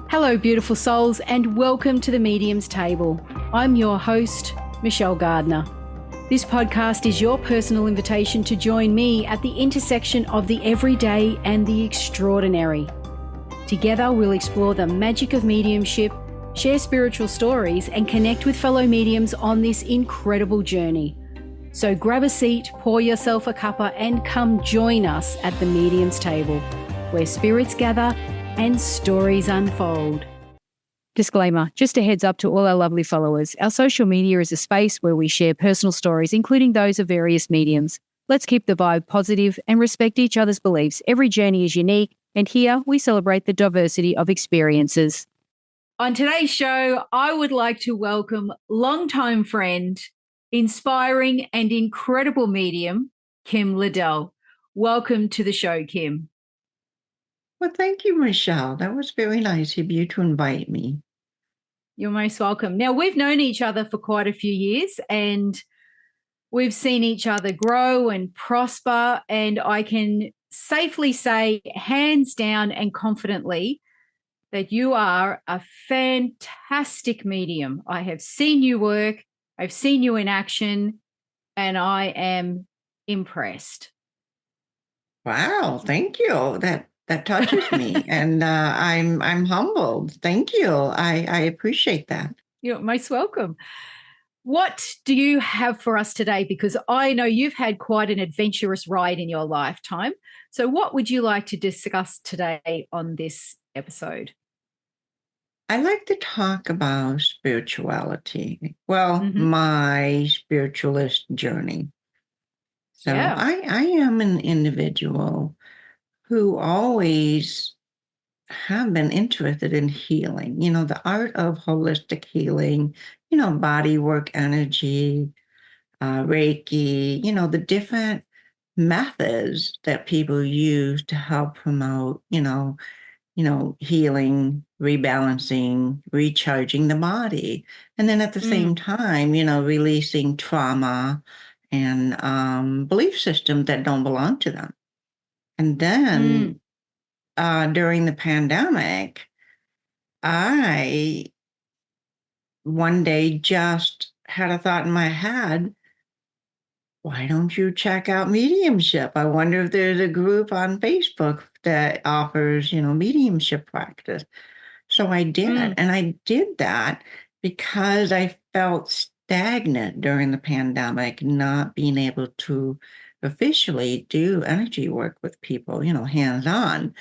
Hello, beautiful souls, and welcome to the Medium's Table. I'm your host, Michelle Gardner. This podcast is your personal invitation to join me at the intersection of the everyday and the extraordinary. Together, we'll explore the magic of mediumship, share spiritual stories, and connect with fellow mediums on this incredible journey. So grab a seat, pour yourself a cuppa, and come join us at the Medium's Table, where spirits gather and stories unfold. Disclaimer, just a heads up to all our lovely followers. Our social media is a space where we share personal stories, including those of various mediums. Let's keep the vibe positive and respect each other's beliefs. Every journey is unique, and here we celebrate the diversity of experiences. On today's show, I would like to welcome longtime friend, inspiring and incredible medium, Kim Liddell. Welcome to the show, Kim. Well, thank you, Michelle. That was very nice of you to invite me. You're most welcome. Now, we've known each other for quite a few years and we've seen each other grow and prosper. And I can safely say, hands down and confidently, that you are a fantastic medium. I have seen you work, I've seen you in action, and I am impressed. Wow, thank you. That touches me, and I'm humbled. Thank you. I appreciate that. You're most welcome. What do you have for us today? Because I know you've had quite an adventurous ride in your lifetime. So what would you like to discuss today on this episode? I like to talk about spirituality. Well, my spiritualist journey. So Yeah. I am an individual who always have been interested in healing, the art of holistic healing, body work, energy, Reiki, the different methods that people use to help promote, healing, rebalancing, recharging the body. And then at the same time, releasing trauma and belief systems that don't belong to them. And then during the pandemic, I one day just had a thought in my head, why don't you check out mediumship? I wonder if there's a group on Facebook that offers, mediumship practice. So I did. And I did that because I felt stagnant during the pandemic, not being able to officially do energy work with people, hands-on.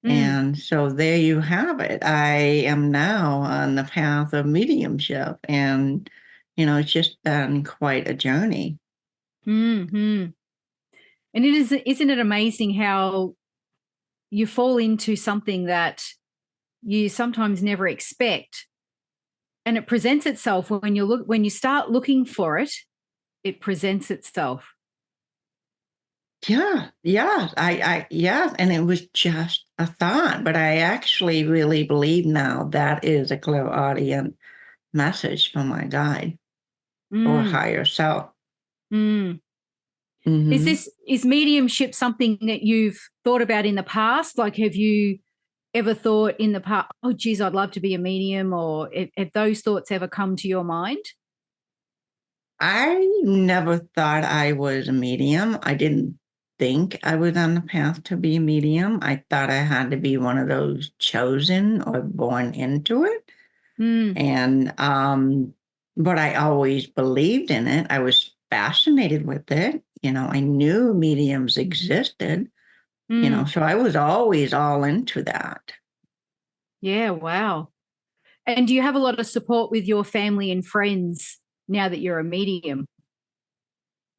And so there you have it. I am now on the path of mediumship, and, it's just been quite a journey. And isn't it amazing how you fall into something that you sometimes never expect, and it presents itself when you start looking for it, it presents itself. Yeah, and it was just a thought, but I actually really believe now that is a clairaudient message from my guide or higher self. Is mediumship something that you've thought about in the past? Like, have you ever thought in the past, oh, geez, I'd love to be a medium, or have those thoughts ever come to your mind? I never thought I was a medium. I didn't think I was on the path to be a medium. I thought I had to be one of those chosen or born into it. And but I always believed in it. I was fascinated with it. I knew mediums existed, so I was always all into that. Yeah, wow. And do you have a lot of support with your family and friends now that you're a medium?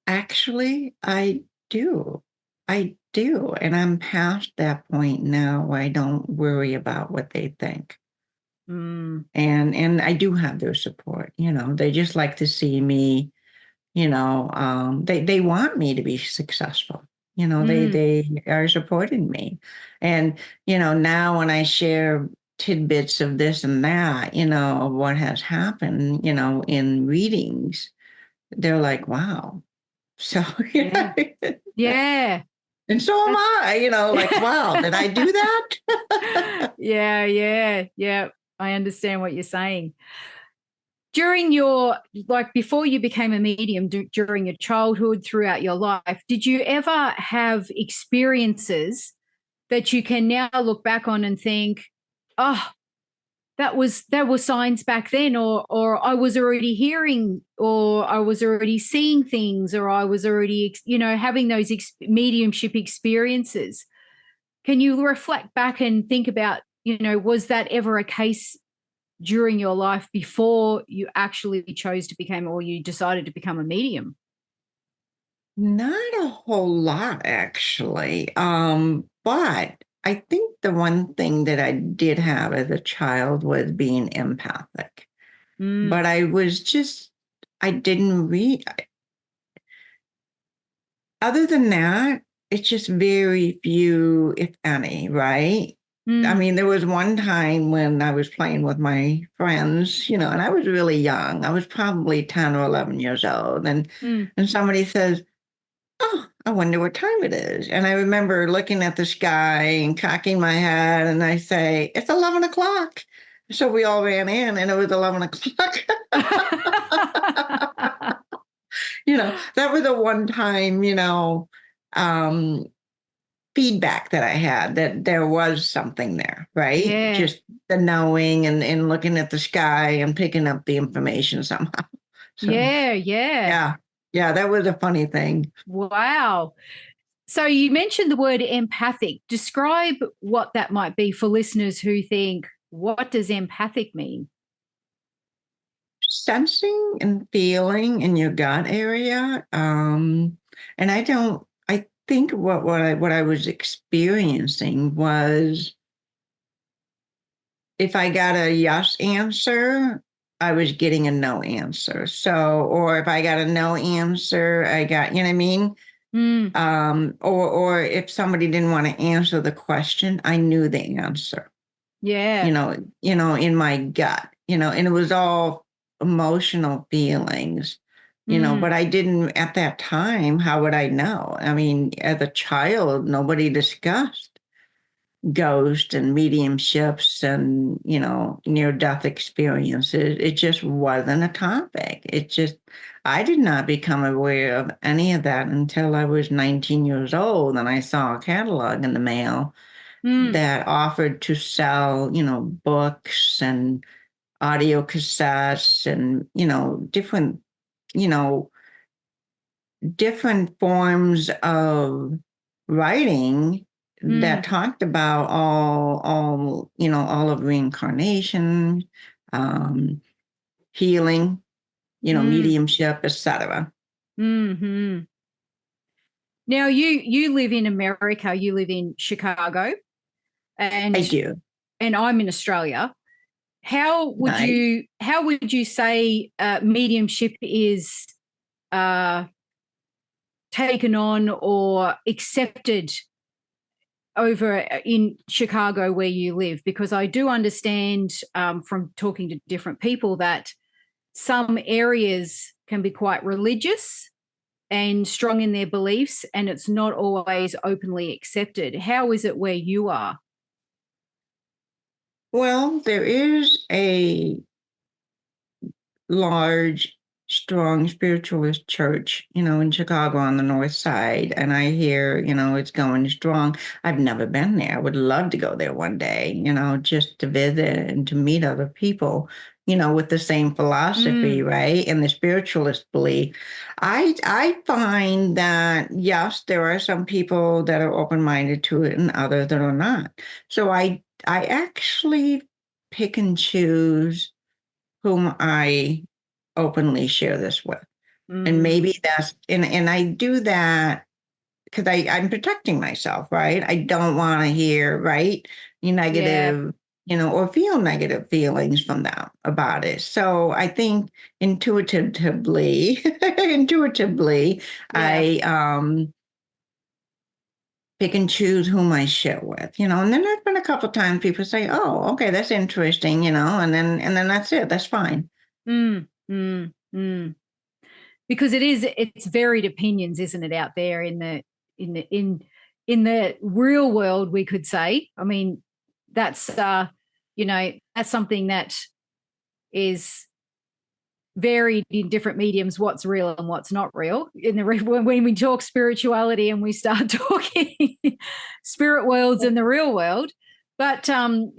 Actually, I do. And I'm past that point now where I don't worry about what they think. And I do have their support. They just like to see me, they want me to be successful. They are supporting me. And, now when I share tidbits of this and that, of what has happened, in readings, they're like, wow. So, Yeah. And so am I, like, wow, did I do that? Yeah. I understand what you're saying. During before you became a medium, during your childhood, throughout your life, did you ever have experiences that you can now look back on and think, oh, that was signs back then, or I was already hearing, or I was already seeing things, or I was already, having those mediumship experiences? Can you reflect back and think about, was that ever a case during your life before you actually chose to become, or you decided to become a medium? Not a whole lot, actually. But I think the one thing that I did have as a child was being empathic. Mm, But I didn't read. Other than that, it's just very few, if any, right? I mm, mean, there was one time when I was playing with my friends, and I was really young. I was probably 10 or 11 years old. mm. And somebody says, oh, I wonder what time it is. And I remember looking at the sky and cocking my head, and I say, it's 11 o'clock. So we all ran in, and it was 11 o'clock. That was the one time, um, feedback that I had that there was something there, right? Yeah, Just the knowing and looking at the sky and picking up the information somehow. So, yeah. yeah, yeah, that was a funny thing. Wow. So you mentioned the word empathic. Describe what that might be for listeners who think, what does empathic mean? Sensing and feeling in your gut area. And I think what I was experiencing was if I got a yes answer, I was getting a no answer. So, or if I got a no answer, you know what I mean? Mm, Or if somebody didn't want to answer the question, I knew the answer, yeah. in my gut, and it was all emotional feelings, Mm, but I didn't at that time, how would I know? I mean, as a child, nobody discussed ghost and mediumships and near death experiences. It just wasn't a topic. I did not become aware of any of that until I was 19 years old, and I saw a catalog in the mail mm, that offered to sell books and audio cassettes and you know different forms of writing that mm, talked about all of reincarnation, um, healing, mm, mediumship, etc. mm. Now you live in America, you live in Chicago, I and do. I'm in Australia. Right. How would you say mediumship is uh, taken on or accepted over in Chicago where you live? Because I do understand from talking to different people that some areas can be quite religious and strong in their beliefs, and it's not always openly accepted. How is it where you are? Well, there is a large, strong spiritualist church, in Chicago on the north side. And I hear, it's going strong. I've never been there. I would love to go there one day, just to visit and to meet other people, with the same philosophy, Mm, right? And the spiritualist belief. I find that yes, there are some people that are open-minded to it and others that are not. So I actually pick and choose whom I openly share this with. And mm, maybe and I do that because I'm protecting myself, right? I don't want to hear, right, yeah, negative, or feel negative feelings from them about it. So I think intuitively, intuitively, yeah. I pick and choose whom I share with, and then there's been a couple times people say, oh, okay, that's interesting, and then that's it. That's fine. Mm, mm. Because it's varied opinions, isn't it, out there in in the real world, we could say. I mean, that's that's something that is varied in different mediums, what's real and what's not real. When we talk spirituality and we start talking spirit worlds and the real world, but can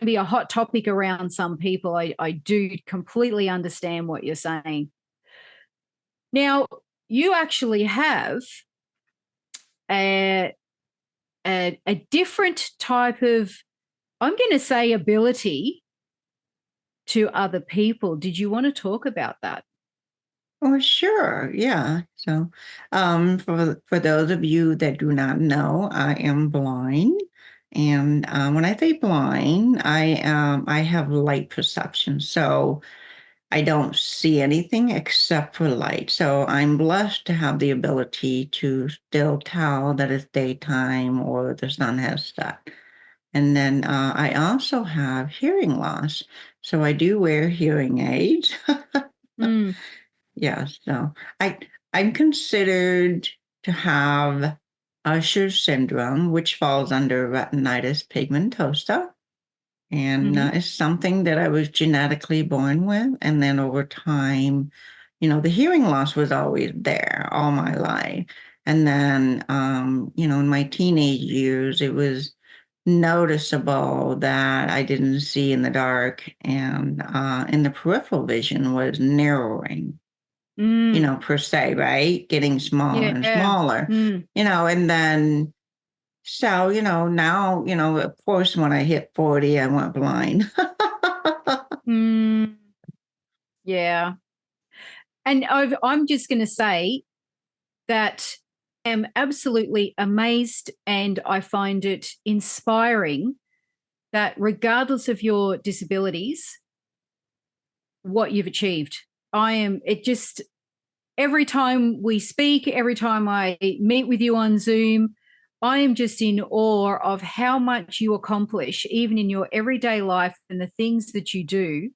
be a hot topic around some people. I do completely understand what you're saying. Now, you actually have a different type of, I'm going to say, ability to other people. Did you want to talk about that? Oh, sure. Yeah. So, for those of you that do not know, I am blind, and when I say blind, I have light perception. So I don't see anything except for light. So I'm blessed to have the ability to still tell that it's daytime or the sun has set. And then I also have hearing loss. So I do wear hearing aids. Mm. Yeah, so I I'm considered to have Usher syndrome, which falls under retinitis pigmentosa, and Mm-hmm. it's something that I was genetically born with, and then over time, the hearing loss was always there all my life, and then in my teenage years, it was noticeable that I didn't see in the dark, and in the peripheral vision was narrowing, Mm. per se, right? Getting smaller and Yeah. smaller, Mm. and then, so, now, of course, when I hit 40, I went blind. Mm. Yeah. And I'm just going to say that I'm absolutely amazed, and I find it inspiring that regardless of your disabilities, what you've achieved. It just, every time we speak, every time I meet with you on Zoom, I am just in awe of how much you accomplish, even in your everyday life and the things that you do.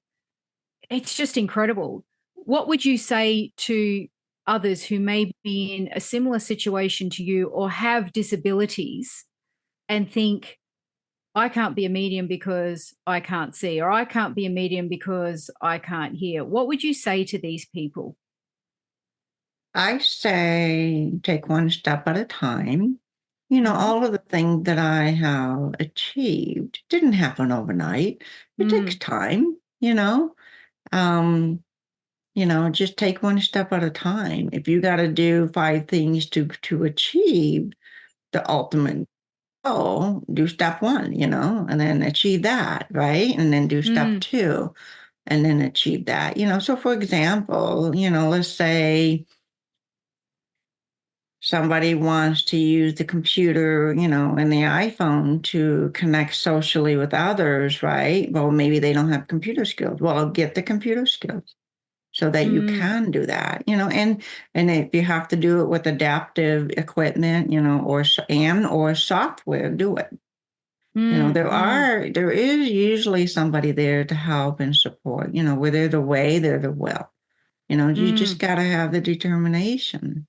It's just incredible. What would you say to others who may be in a similar situation to you or have disabilities and think, I can't be a medium because I can't see, or I can't be a medium because I can't hear? What would you say to these people? I say take one step at a time. Mm-hmm. All of the things that I have achieved didn't happen overnight. It takes Mm. time, just take one step at a time. If you got to do five things to achieve the ultimate goal, do step one, and then achieve that, right? And then do step Mm. two, and then achieve that. So for example, let's say somebody wants to use the computer, and the iPhone to connect socially with others, right? Well, maybe they don't have computer skills. Well, get the computer skills so that you Mm. can do that, and if you have to do it with adaptive equipment, or software, do it. Mm. Mm. There is usually somebody there to help and support, where they're the way, they're the will. You just Mm. got to have the determination.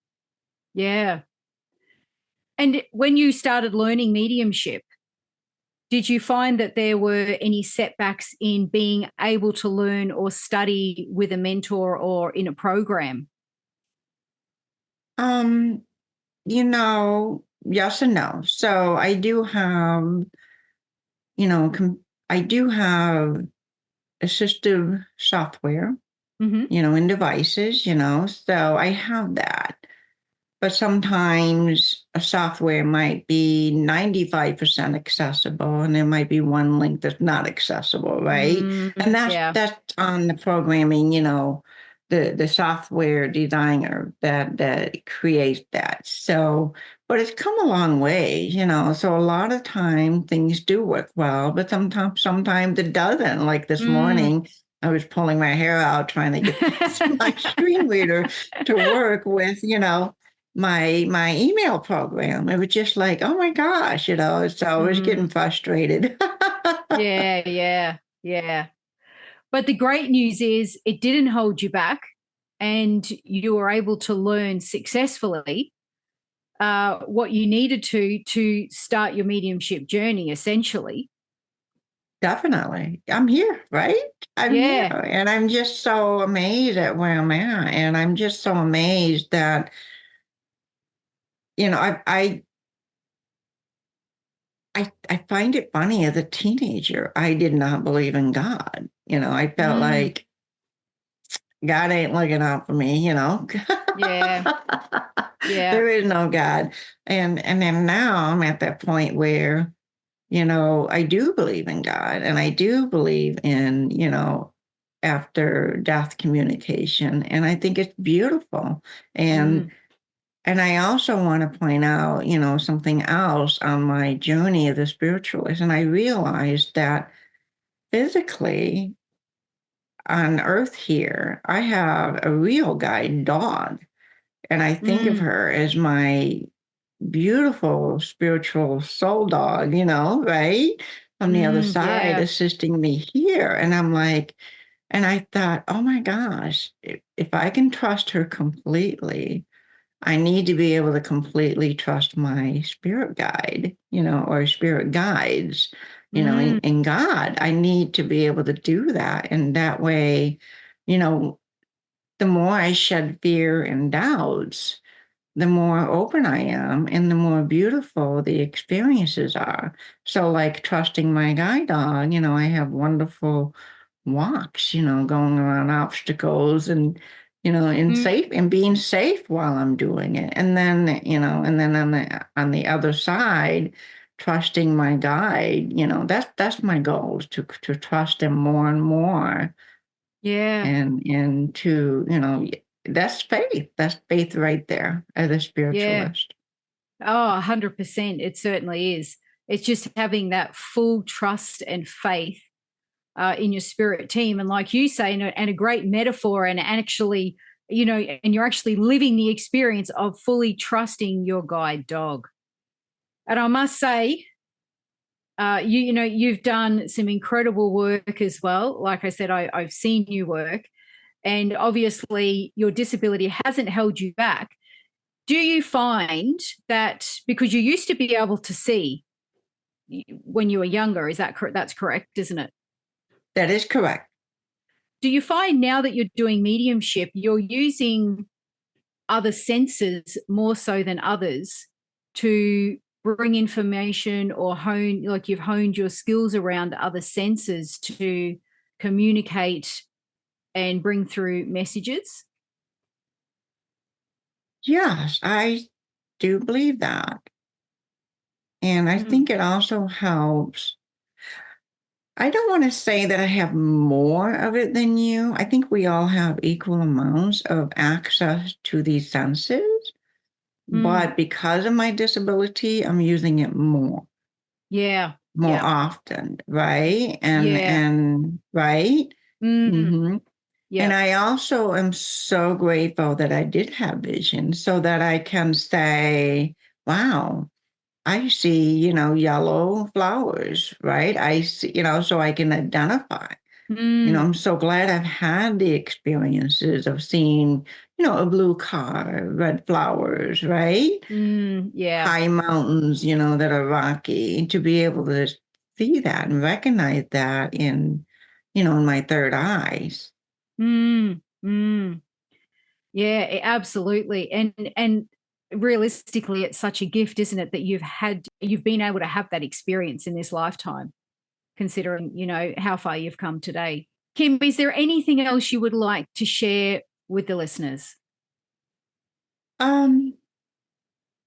Yeah. And when you started learning mediumship, did you find that there were any setbacks in being able to learn or study with a mentor or in a program? Um, yes and no. So I do have assistive software, Mm-hmm. in devices, so I have that. But sometimes a software might be 95% accessible and there might be one link that's not accessible, right? And Mm. that's Yeah. that's on the programming, the software designer that creates that. So, but it's come a long way, so a lot of time things do work well, but sometimes it doesn't. Like this Mm. morning, I was pulling my hair out trying to get my screen reader to work with, my email program. It was just like, oh my gosh, so I was getting Mm. frustrated. Yeah, yeah, yeah. But the great news is it didn't hold you back and you were able to learn successfully. what you needed to start your mediumship journey, essentially. Definitely. I'm here, right? I'm here. Yeah. And I'm just so amazed at where I'm at. And I'm just so amazed that, I find it funny as a teenager, I did not believe in God. I felt Mm, like God ain't looking out for me. yeah. Yeah. There is no God. And then now I'm at that point where, I do believe in God and I do believe in, after death communication. And I think it's beautiful. And Mm, and I also want to point out, something else on my journey of the spiritualist. And I realized that physically on earth here, I have a real guide dog. And I think of mm, her as my beautiful spiritual soul dog, right? On the other side, yeah. assisting me here. And I'm like, and I thought, oh my gosh, if I can trust her completely, I need to be able to completely trust my spirit guide, or spirit guides, Mm, in God. I need to be able to do that. And that way, you know, the more I shed fear and doubts, the more open I am and the more beautiful the experiences are. So, like trusting my guide dog, I have wonderful walks, going around obstacles and, and mm, safe and being safe while I'm doing it. And then on the other side, trusting my guide, that's my goal is to trust him more and more yeah. and to, that's faith. That's faith right there as a Yeah. spiritualist. Oh, 100%. It certainly is. It's just having that full trust and faith in your spirit team. And like you say, and a great metaphor, and actually, and you're actually living the experience of fully trusting your guide dog. And I must say, you've done some incredible work as well. Like I said, I've seen you work, and obviously your disability hasn't held you back. Do you find that because you used to be able to see when you were younger, is that correct? That's correct, isn't it? That is correct. Do you find now that you're doing mediumship, you're using other senses more so than others to bring information or hone, like you've honed your skills around other senses to communicate and bring through messages? Yes, I do believe that. And I Mm, think it also helps. I don't want to say that I have more of it than you. I think we all have equal amounts of access to these senses, mm, but because of my disability, I'm using it yeah, more yeah, often, right? And yeah, and right? mm, Mm-hmm. And yeah, I also am so grateful that I did have vision so that I can say, wow, I see, yellow flowers, right? I see, so I can identify. mm, I'm so glad I've had the experiences of seeing, a blue car, red flowers, right? yeah, High mountains, that are rocky, to be able to see that and recognize that in my third eyes. mm, mm. Yeah, absolutely. And realistically, it's such a gift, isn't it, that you've been able to have that experience in this lifetime, considering, how far you've come today. Kim, is there anything else you would like to share with the listeners? Um,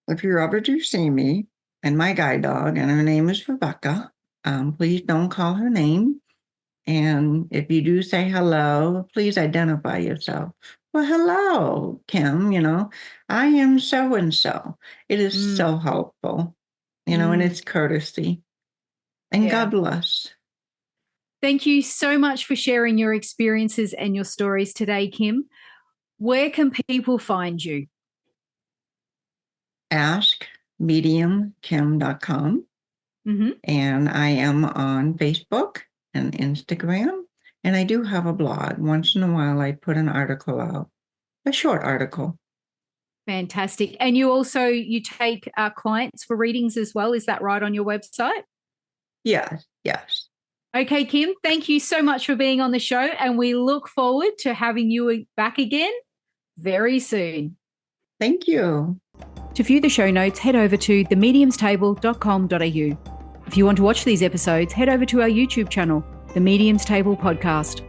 if you ever do see me and my guide dog, and her name is Rebecca, please don't call her name. And if you do say hello, please identify yourself. Well, hello, Kim, I am so and so. It is Mm, so helpful, and mm, it's courtesy. And yeah. God bless. Thank you so much for sharing your experiences and your stories today, Kim. Where can people find you? AskMediumKim.com. Hmm. And I am on Facebook and Instagram. And I do have a blog. Once in a while, I put an article out, a short article. Fantastic. And you take clients for readings as well. Is that right on your website? Yes, yes. Okay, Kim, thank you so much for being on the show, and we look forward to having you back again very soon. Thank you. To view the show notes, head over to themediumstable.com.au. If you want to watch these episodes, head over to our YouTube channel, The Medium's Table Podcast.